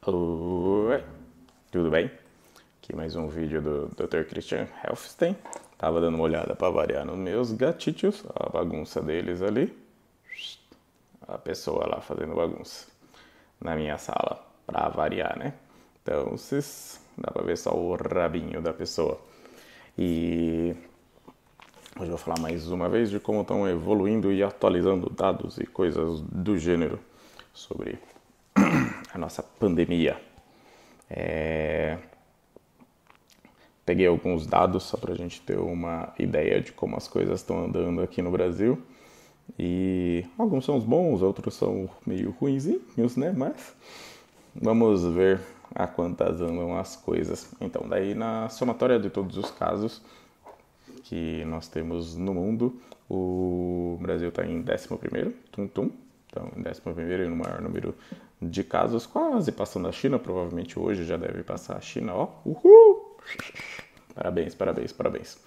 Oi, tudo bem? Aqui mais um vídeo do Dr. Christian Helfstein. Tava dando uma olhada para variar nos meus gatitos, a bagunça deles ali. A pessoa lá fazendo bagunça na minha sala, para variar, né? Então, dá para ver só o rabinho da pessoa. E hoje eu vou falar mais uma vez de como estão evoluindo e atualizando dados e coisas do gênero sobre a nossa pandemia. É, Peguei alguns dados só para a gente ter uma ideia de como as coisas estão andando aqui no Brasil. E alguns são bons, outros são meio ruinzinhos, né? Mas vamos ver a quantas andam as coisas. Então, daí na somatória de todos os casos que nós temos no mundo, o Brasil está em 11º, tum-tum. Então, em 11º e no maior número de casos, quase passando a China, provavelmente hoje já deve passar a China, ó, uhul! Parabéns, parabéns, parabéns.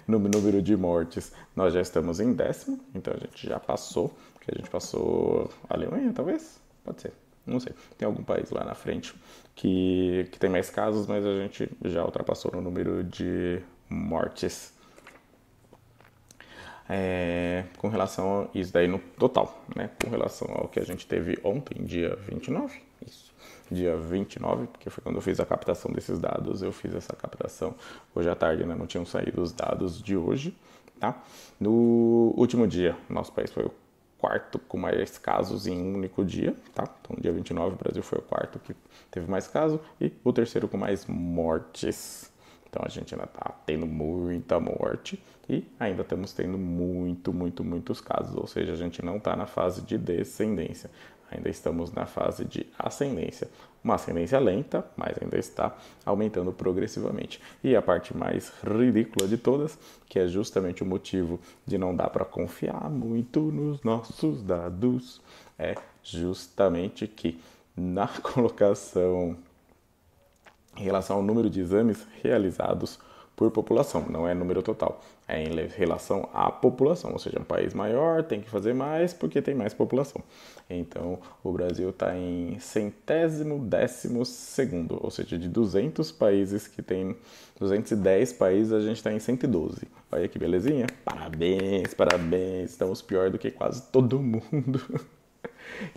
No número de mortes, nós já estamos em 10º, então a gente já passou, porque a gente passou a Alemanha, talvez? Pode ser, não sei. Tem algum país lá na frente que tem mais casos, mas a gente já ultrapassou no número de mortes. Com relação a isso daí no total, né? Com relação ao que a gente teve ontem, dia 29, isso, dia 29, porque foi quando eu fiz a captação desses dados, eu fiz essa captação hoje à tarde, ainda não tinham saído os dados de hoje, tá? No último dia, nosso país foi o quarto com mais casos em um único dia, tá? Então, dia 29, o Brasil foi o quarto que teve mais casos e o terceiro com mais mortes. Então a gente ainda está tendo muita morte e ainda estamos tendo muitos casos. Ou seja, a gente não está na fase de descendência, ainda estamos na fase de ascendência. Uma ascendência lenta, mas ainda está aumentando progressivamente. E a parte mais ridícula de todas, que é justamente o motivo de não dar para confiar muito nos nossos dados, é justamente que na colocação em relação ao número de exames realizados por população, não é número total, é em relação à população, ou seja, um país maior tem que fazer mais porque tem mais população. Então, o Brasil está em 112º, ou seja, de 200 países que tem 210 países, a gente está em 112. Olha que belezinha, parabéns, parabéns, estamos pior do que quase todo mundo.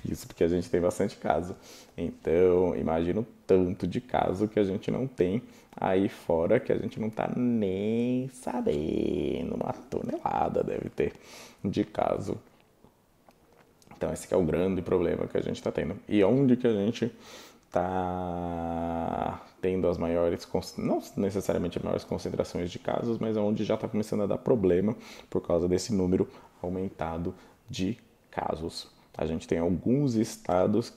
Isso porque a gente tem bastante caso. Então, imagina o tanto de caso que a gente não tem aí fora que a gente não tá nem sabendo. Uma tonelada deve ter de caso. Então, esse que é o grande problema que a gente está tendo. E onde que a gente está tendo as maiores, não necessariamente as maiores concentrações de casos, mas onde já está começando a dar problema por causa desse número aumentado de casos. A gente tem alguns estados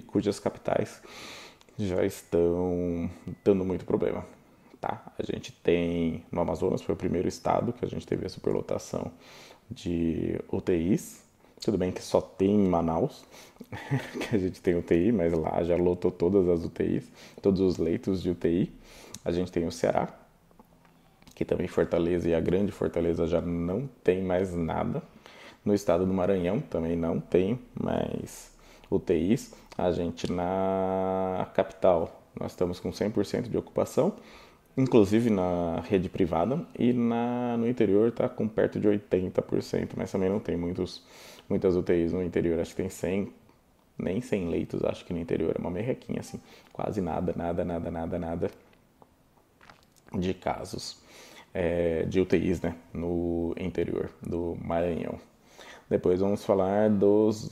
cujas capitais já estão dando muito problema. Tá? A gente tem no Amazonas, foi o primeiro estado que a gente teve a superlotação de UTIs. Tudo bem que só tem em Manaus que a gente tem UTI, mas lá já lotou todas as UTIs, todos os leitos de UTI. A gente tem o Ceará, que também Fortaleza e a grande Fortaleza já não tem mais nada. No estado do Maranhão também não tem mais UTIs. A gente na capital, nós estamos com 100% de ocupação, inclusive na rede privada, e no interior está com perto de 80%, mas também não tem muitas UTIs no interior, acho que tem 100, nem 100 leitos, acho que no interior, é uma merrequinha assim, quase nada de casos de UTIs, né, no interior do Maranhão. Depois vamos falar dos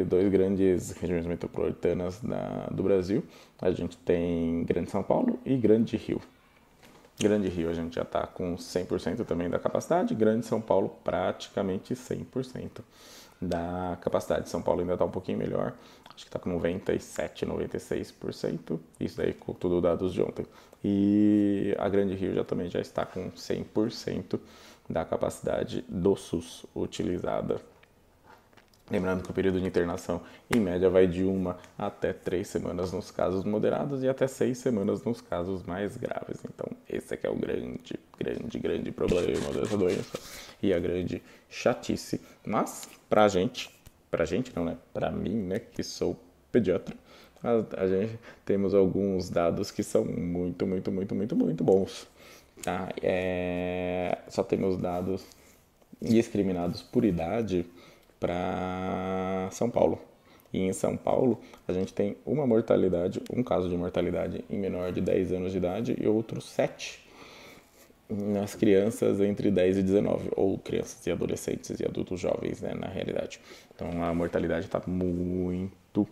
dois grandes regiões metropolitanas do Brasil. A gente tem Grande São Paulo e Grande Rio. Grande Rio a gente já está com 100% também da capacidade, Grande São Paulo praticamente 100% da capacidade. São Paulo ainda está um pouquinho melhor, acho que está com 97, 96%, isso daí com tudo dados de ontem. E a Grande Rio também já está com 100% da capacidade do SUS utilizada. Lembrando que o período de internação, em média, vai de 1 até 3 semanas nos casos moderados e até 6 semanas nos casos mais graves. Então, esse aqui é o grande problema dessa doença e a grande chatice. Mas, pra gente não, né? Pra mim, né, que sou pediatra, a gente temos alguns dados que são muito bons. Tá? Só temos dados discriminados por idade para São Paulo. E em São Paulo, a gente tem um caso de mortalidade em menor de 10 anos de idade e outros 7 nas crianças entre 10 e 19, ou crianças e adolescentes e adultos jovens, né, na realidade. Então a mortalidade está muito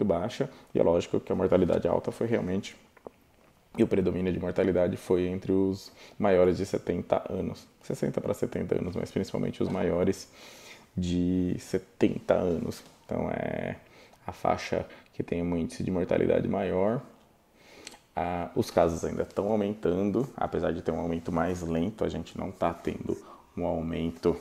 baixa, e é lógico que a mortalidade alta foi realmente, e o predomínio de mortalidade foi entre os maiores de 70 anos, 60 para 70 anos, mas principalmente os maiores de 70 anos. Então é a faixa que tem um índice de mortalidade maior. Os casos ainda estão aumentando, apesar de ter um aumento mais lento, a gente não está tendo um aumento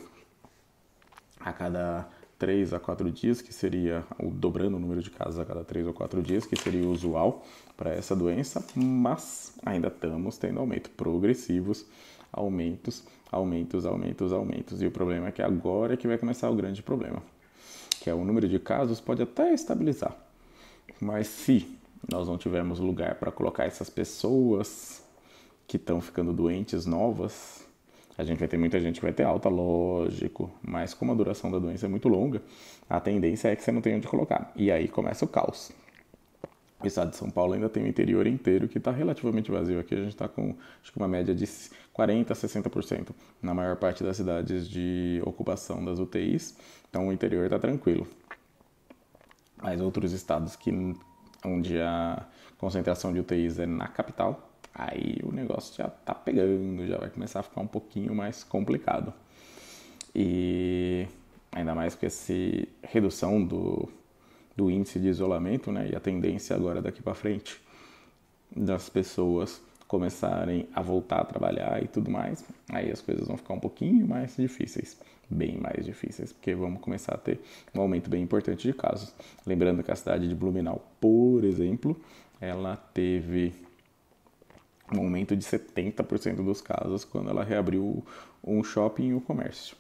a cada 3 a 4 dias, que seria dobrando o número de casos a cada 3 ou 4 dias, que seria o usual para essa doença, mas ainda estamos tendo aumentos progressivos, aumentos. E o problema é que agora é que vai começar o grande problema, que é o número de casos pode até estabilizar, mas se nós não tivermos lugar para colocar essas pessoas que estão ficando doentes novas, a gente vai ter muita gente que vai ter alta, lógico, mas como a duração da doença é muito longa, a tendência é que você não tenha onde colocar. E aí começa o caos. O estado de São Paulo ainda tem o interior inteiro que está relativamente vazio. Aqui a gente está com acho que uma média de 40% a 60% na maior parte das cidades de ocupação das UTIs. Então o interior está tranquilo. Mas outros estados onde a concentração de UTIs é na capital, aí o negócio já tá pegando, já vai começar a ficar um pouquinho mais complicado. E ainda mais com essa redução do índice de isolamento, né, e a tendência agora daqui para frente das pessoas começarem a voltar a trabalhar e tudo mais, aí as coisas vão ficar um pouquinho mais difíceis, bem mais difíceis, porque vamos começar a ter um aumento bem importante de casos. Lembrando que a cidade de Blumenau, por exemplo, ela teve um aumento de 70% dos casos quando ela reabriu um shopping e o comércio.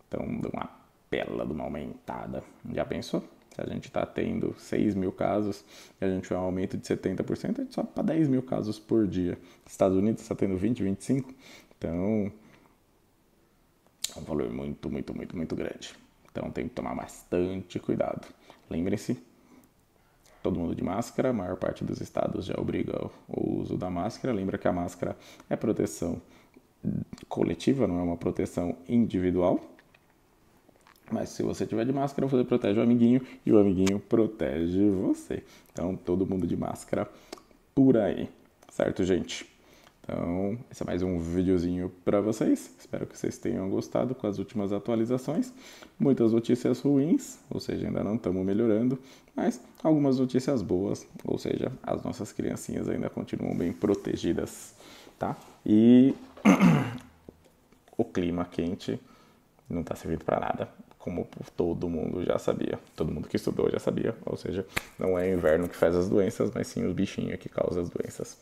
Então, deu uma bela de uma aumentada. Já pensou? Se a gente está tendo 6 mil casos e a gente tiver um aumento de 70%, a gente sobe para 10 mil casos por dia. Estados Unidos está tendo 20, 25. Então, é um valor muito grande. Então, tem que tomar bastante cuidado. Lembrem-se, todo mundo de máscara, a maior parte dos estados já obriga o uso da máscara. Lembra que a máscara é proteção coletiva, não é uma proteção individual. Mas se você tiver de máscara, você protege o amiguinho e o amiguinho protege você. Então, todo mundo de máscara por aí. Certo, gente? Então, esse é mais um videozinho para vocês. Espero que vocês tenham gostado com as últimas atualizações. Muitas notícias ruins, ou seja, ainda não estamos melhorando, mas algumas notícias boas, ou seja, as nossas criancinhas ainda continuam bem protegidas, tá? E o clima quente não está servindo para nada, como todo mundo já sabia. Todo mundo que estudou já sabia, ou seja, não é o inverno que faz as doenças, mas sim os bichinhos que causam as doenças.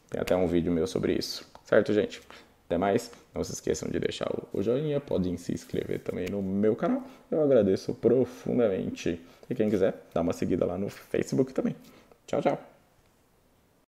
Tem até um vídeo meu sobre isso. Certo, gente? Até mais. Não se esqueçam de deixar o joinha. Podem se inscrever também no meu canal. Eu agradeço profundamente. E quem quiser, dá uma seguida lá no Facebook também. Tchau, tchau.